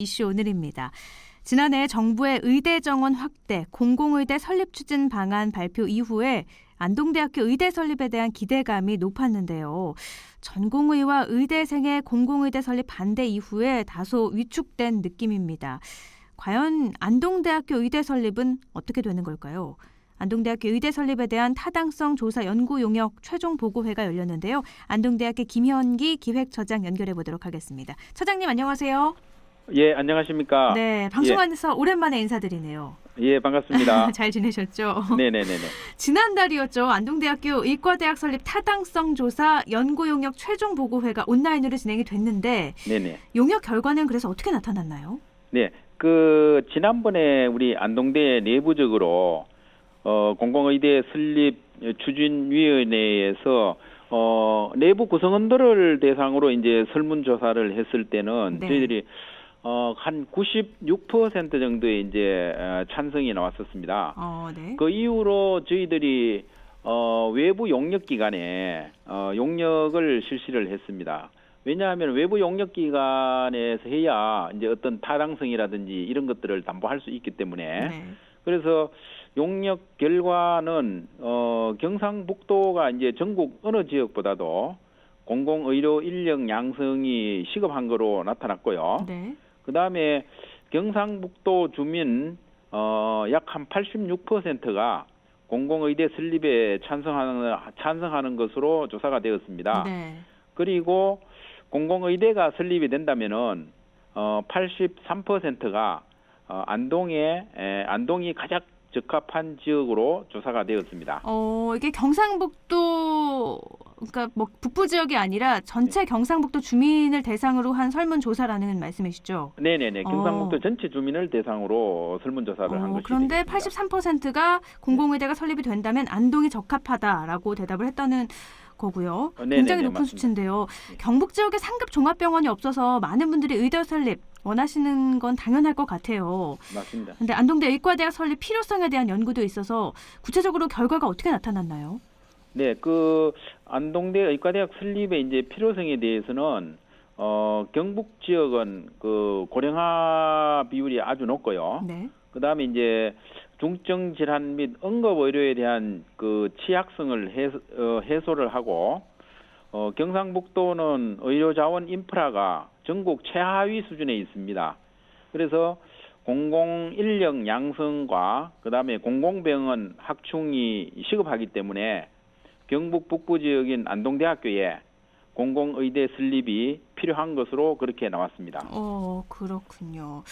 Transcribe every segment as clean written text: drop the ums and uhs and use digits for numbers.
이슈 오늘입니다. 지난해 정부의 의대 정원 확대, 공공의대 설립 추진 방안 발표 이후에 안동대학교 의대 설립에 대한 기대감이 높았는데요. 전공의와 의대생의 공공의대 설립 반대 이후에 다소 위축된 느낌입니다. 과연 안동대학교 의대 설립은 어떻게 되는 걸까요? 안동대학교 의대 설립에 대한 타당성 조사 연구 용역 최종 보고회가 열렸는데요. 안동대학교 김현기 기획처장 연결해 보도록 하겠습니다. 처장님 안녕하세요. 예, 안녕하십니까. 네, 방송 안에서 오랜만에 인사드리네요. 예, 반갑습니다. 잘 지내셨죠? 네네네네. 지난달이었죠. 안동대학교 의과대학 설립 타당성 조사 연구 용역 최종 보고회가 온라인으로 진행이 됐는데 네네. 용역 결과는 그래서 어떻게 나타났나요? 네, 지난번에 우리 안동대 내부적으로 공공의대 설립 추진위원회에서 내부 구성원들을 대상으로 이제 설문조사를 했을 때는 네. 저희들이 한 96% 정도의 이제 찬성이 나왔었습니다. 네. 그 이후로 저희들이 외부 용역 기관에 용역을 실시를 했습니다. 왜냐하면 외부 용역 기관에서 해야 이제 어떤 타당성이라든지 이런 것들을 담보할 수 있기 때문에 네. 그래서 용역 결과는 경상북도가 이제 전국 어느 지역보다도 공공의료 인력 양성이 시급한 거로 나타났고요. 네. 그 다음에 경상북도 주민 약 한 86%가 공공의대 설립에 찬성하는 것으로 조사가 되었습니다. 네. 그리고 공공의대가 설립이 된다면은 83%가 안동이 가장 적합한 지역으로 조사가 되었습니다. 이게 경상북도, 그러니까 뭐 북부 지역이 아니라 전체 경상북도 주민을 대상으로 한 설문조사라는 말씀이시죠? 네네네. 경상북도 전체 주민을 대상으로 설문조사를 한 것이 그런데 되겠습니다. 83%가 공공의대가 설립이 된다면 안동이 적합하다라고 대답을 했다는 거고요. 굉장히 높은 맞습니다. 수치인데요. 경북 지역에 상급 종합병원이 없어서 많은 분들이 의대 설립 원하시는 건 당연할 것 같아요. 맞습니다. 그런데 안동대 의과대학 설립 필요성에 대한 연구도 있어서 구체적으로 결과가 어떻게 나타났나요? 네, 안동대 의과대학 설립의 이제 필요성에 대해서는 경북 지역은 고령화 비율이 아주 높고요. 네. 그다음에 이제 중증 질환 및 응급 의료에 대한 취약성을 해소를 하고 경상북도는 의료 자원 인프라가 전국 최하위 수준에 있습니다. 그래서 공공 인력 양성과 그다음에 공공병원 확충이 시급하기 때문에 경북 북부 지역인 안동대학교에 공공의대 설립이 필요한 것으로 그렇게 나왔습니다. 그렇군요.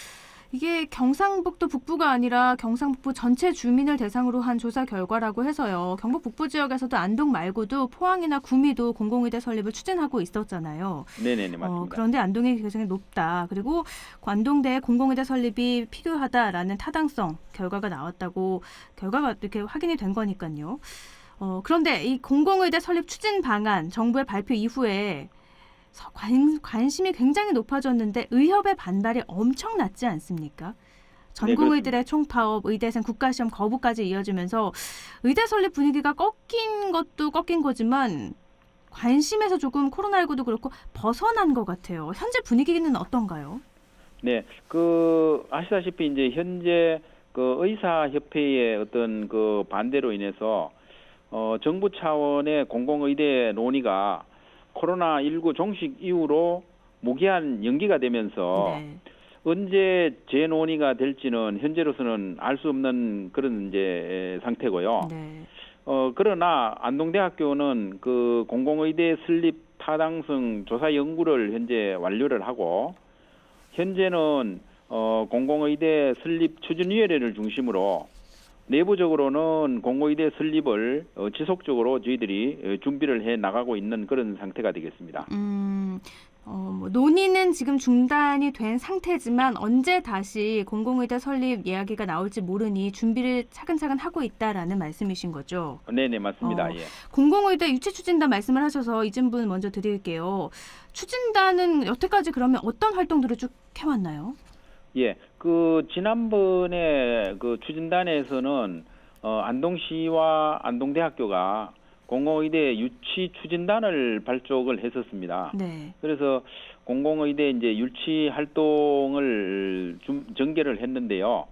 이게 경상북도 북부가 아니라 경상북도 전체 주민을 대상으로 한 조사 결과라고 해서요. 경북 북부 지역에서도 안동 말고도 포항이나 구미도 공공의대 설립을 추진하고 있었잖아요. 네네네, 맞습니다. 그런데 안동이 굉장히 높다. 그리고 안동대 공공의대 설립이 필요하다라는 타당성 결과가 나왔다고 결과가 이렇게 확인이 된 거니까요. 그런데 이 공공의대 설립 추진 방안 정부의 발표 이후에 관심이 굉장히 높아졌는데 의협의 반발이 엄청 났지 않습니까? 전공의들의 총파업, 의대생 국가시험 거부까지 이어지면서 의대 설립 분위기가 꺾인 것도 꺾인 거지만 관심에서 조금 코로나19도 그렇고 벗어난 것 같아요. 현재 분위기는 어떤가요? 네, 아시다시피 이제 현재 의사협회의 어떤 반대로 인해서 정부 차원의 공공의대 논의가 코로나19 종식 이후로 무기한 연기가 되면서 네. 언제 재논의가 될지는 현재로서는 알 수 없는 그런 이제 상태고요. 네. 그러나 안동대학교는 공공의대 설립 타당성 조사 연구를 현재 완료를 하고 현재는 공공의대 설립 추진위원회를 중심으로 내부적으로는 공공의대 설립을 지속적으로 저희들이 준비를 해 나가고 있는 그런 상태가 되겠습니다. 논의는 지금 중단이 된 상태지만 언제 다시 공공의대 설립 이야기가 나올지 모르니 준비를 차근차근 하고 있다라는 말씀이신 거죠? 네네, 맞습니다. 예. 공공의대 유치 추진단 말씀을 하셔서 이 질문 먼저 드릴게요. 추진단은 여태까지 그러면 어떤 활동들을 쭉 해왔나요? 예, 지난번에 추진단에서는 안동시와 안동대학교가 공공의대 유치 추진단을 발족을 했었습니다. 네. 그래서 공공의대 이제 유치 활동을 전개를 했는데요.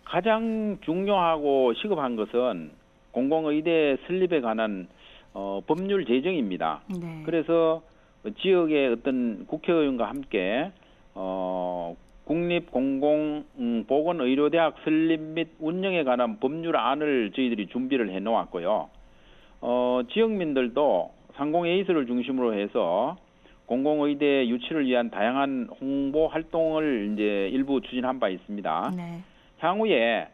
가장 중요하고 시급한 것은 공공의대 설립에 관한 법률 제정입니다. 네. 그래서 지역의 어떤 국회의원과 함께 국립공공보건의료대학 설립 및 운영에 관한 법률안을 저희들이 준비를 해놓았고요. 지역민들도 상공회의소를 중심으로 해서 공공의대 유치를 위한 다양한 홍보 활동을 이제 일부 추진한 바 있습니다. 네. 향후에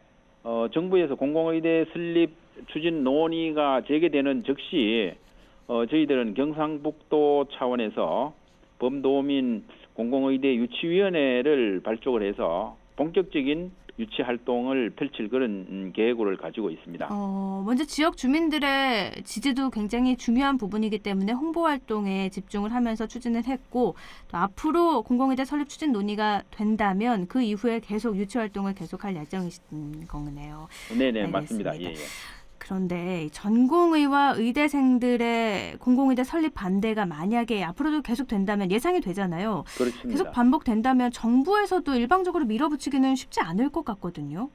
정부에서 공공의대 설립 추진 논의가 재개되는 즉시 저희들은 경상북도 차원에서 범도민 공공의대 유치위원회를 발족을 해서 본격적인 유치 활동을 펼칠 그런 계획을 가지고 있습니다. 먼저 지역 주민들의 지지도 굉장히 중요한 부분이기 때문에 홍보 활동에 집중을 하면서 추진을 했고 또 앞으로 공공의대 설립 추진 논의가 된다면 그 이후에 계속 유치 활동을 계속할 예정이신 거네요. 네네, 알겠습니다. 맞습니다. 예, 예. 그런데 전공의와 의대생들의 공공의대 설립 반대가 만약에 앞으로도 계속 된다면 예상이 되잖아요. 그렇습니다. 계속 반복된다면 정부에서도 일방적으로 밀어붙이기는 쉽지 않을 것 같거든요.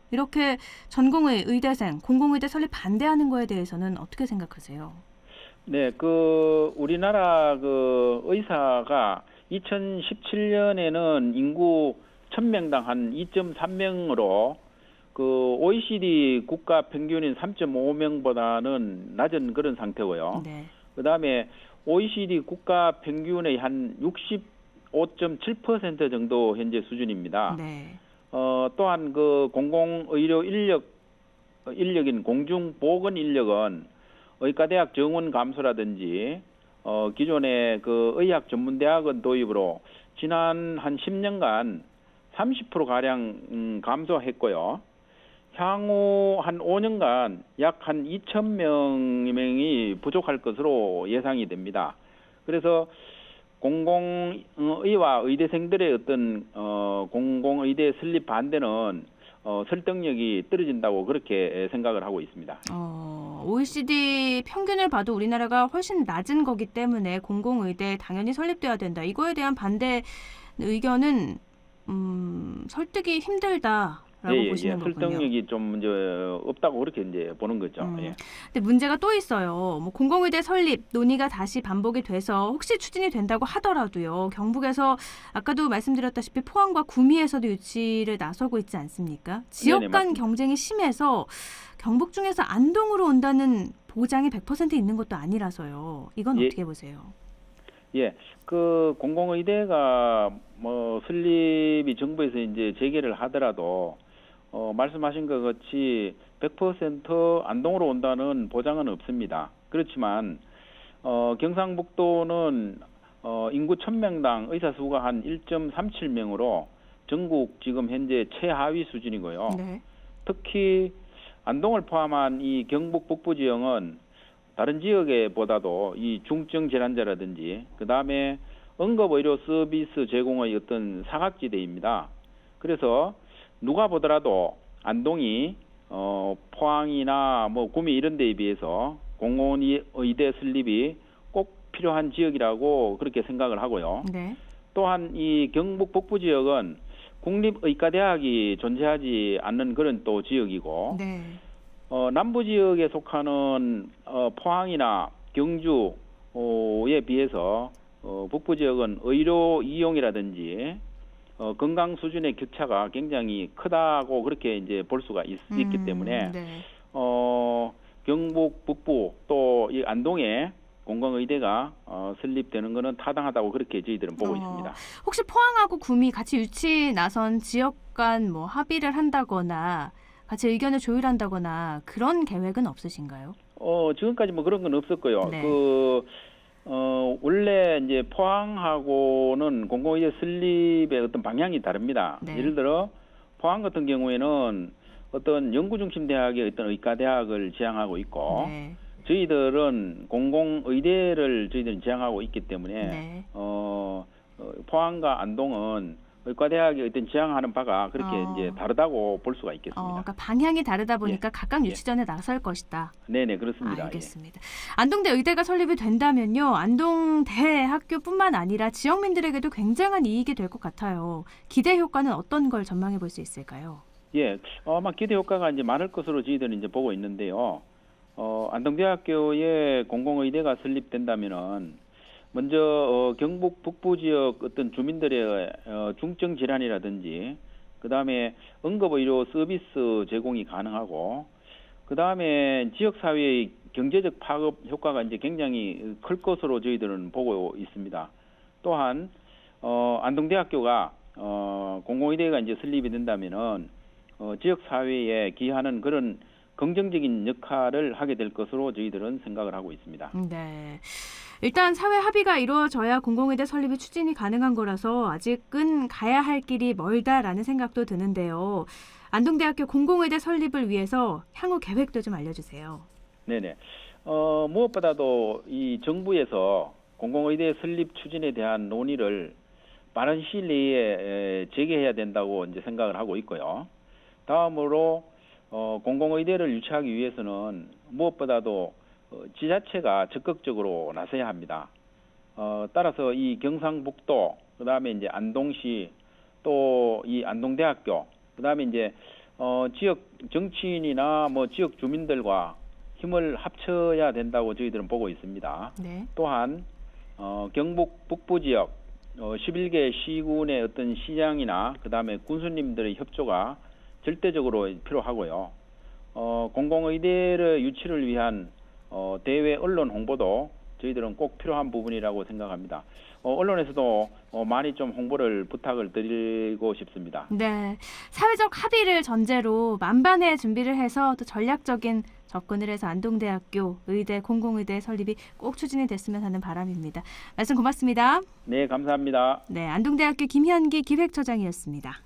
이렇게 전공의, 의대생, 공공의대 설립 반대하는 거에 대해서는 어떻게 생각하세요? 네, 우리나라 의사가 2017년에는 인구 1000명당 한 2.3명으로 OECD 국가 평균인 3.5명보다는 낮은 그런 상태고요. 네. 그다음에 OECD 국가 평균의 한 65.7% 정도 현재 수준입니다. 네. 또한 공공의료 인력인 공중보건 인력은 의과대학 정원 감소라든지 기존의 의학 전문대학원 도입으로 지난 한 10년간 30% 가량 감소했고요. 향후 한 5년간 약 한 2,000명이 부족할 것으로 예상이 됩니다. 그래서 공공의와 의대생들의 어떤 공공의대 설립 반대는 설득력이 떨어진다고 그렇게 생각을 하고 있습니다. OECD 평균을 봐도 우리나라가 훨씬 낮은 거기 때문에 공공의대 당연히 설립돼야 된다. 이거에 대한 반대 의견은 설득이 힘들다라고 보시는 거군요. 설득력이 좀 이제 없다고 그렇게 이제 보는 거죠. 예. 근데 문제가 또 있어요. 공공의대 설립 논의가 다시 반복이 돼서 혹시 추진이 된다고 하더라도요. 경북에서 아까도 말씀드렸다시피 포항과 구미에서도 유치를 나서고 있지 않습니까? 지역 네네, 간 맞습니다. 경쟁이 심해서 경북 중에서 안동으로 온다는 보장이 100% 있는 것도 아니라서요. 이건 예. 어떻게 보세요? 예, 공공의대가 설립이 정부에서 이제 재개를 하더라도 말씀하신 것 같이 100% 안동으로 온다는 보장은 없습니다. 그렇지만 경상북도는 인구 1000명당 의사 수가 한 1.37명으로 전국 지금 현재 최하위 수준이고요. 네. 특히 안동을 포함한 이 경북 북부 지역은 다른 지역에 보다도 이 중증 질환자라든지 그 다음에 응급의료 서비스 제공의 어떤 사각지대입니다. 그래서 누가 보더라도 안동이 포항이나 구미 이런 데에 비해서 공공의대 설립이 꼭 필요한 지역이라고 그렇게 생각을 하고요. 네. 또한 이 경북 북부 지역은 국립의과대학이 존재하지 않는 그런 또 지역이고 네. 남부 지역에 속하는 포항이나 경주에 비해서 북부 지역은 의료 이용이라든지 건강 수준의 격차가 굉장히 크다고 그렇게 이제 볼 수가 있기 때문에 네. 경북 북부 또 이 안동에 공공의대가 설립되는 것은 타당하다고 그렇게 저희들은 보고 있습니다. 혹시 포항하고 구미 같이 유치 나선 지역 간 합의를 한다거나 같이 의견을 조율한다거나 그런 계획은 없으신가요? 지금까지 그런 건 없었고요. 네. 원래 이제 포항하고는 공공의대 설립의 어떤 방향이 다릅니다. 네. 예를 들어 포항 같은 경우에는 어떤 연구중심 대학의 어떤 의과대학을 지향하고 있고 네. 저희들은 공공의대를 저희들은 지향하고 있기 때문에 네. 포항과 안동은 의과대학이 어떤 지향하는 바가 그렇게 어. 이제 다르다고 볼 수가 있겠습니다. 그러니까 방향이 다르다 보니까 각각 예. 유치전에 나설 것이다. 네네 그렇습니다. 알겠습니다. 안동대 의대가 설립이 된다면요. 안동대 학교뿐만 아니라 지역민들에게도 굉장한 이익이 될 것 같아요. 기대 효과는 어떤 걸 전망해 볼 수 있을까요? 예, 아마 기대 효과가 이제 많을 것으로 저희들은 이제 보고 있는데요. 안동대학교에 공공의대가 설립된다면은 먼저 경북 북부 지역 어떤 주민들의 중증 질환이라든지 그 다음에 응급의료 서비스 제공이 가능하고 그 다음에 지역 사회의 경제적 파급 효과가 이제 굉장히 클 것으로 저희들은 보고 있습니다. 또한 안동대학교가 공공의대가 이제 설립이 된다면은 지역 사회에 기하는 그런 긍정적인 역할을 하게 될 것으로 저희들은 생각을 하고 있습니다. 네. 일단 사회 합의가 이루어져야 공공의대 설립이 추진이 가능한 거라서 아직은 가야 할 길이 멀다라는 생각도 드는데요. 안동대학교 공공의대 설립을 위해서 향후 계획도 좀 알려주세요. 네네. 무엇보다도 이 정부에서 공공의대 설립 추진에 대한 논의를 빠른 시일 내에 재개해야 된다고 이제 생각을 하고 있고요. 다음으로 공공의대를 유치하기 위해서는 무엇보다도 지자체가 적극적으로 나서야 합니다. 따라서 이 경상북도, 그 다음에 이제 안동시, 또 이 안동대학교, 그 다음에 이제 지역 정치인이나 뭐 지역 주민들과 힘을 합쳐야 된다고 저희들은 보고 있습니다. 네. 또한 경북 북부 지역 11개 시군의 어떤 시장이나 그 다음에 군수님들의 협조가 절대적으로 필요하고요. 공공의대를 유치를 위한 대외 언론 홍보도 저희들은 꼭 필요한 부분이라고 생각합니다. 언론에서도 많이 좀 홍보를 부탁을 드리고 싶습니다. 네. 사회적 합의를 전제로 만반의 준비를 해서 또 전략적인 접근을 해서 안동대학교 의대 공공의대 설립이 꼭 추진이 됐으면 하는 바람입니다. 말씀 고맙습니다. 네, 감사합니다. 네, 안동대학교 김현기 기획처장이었습니다.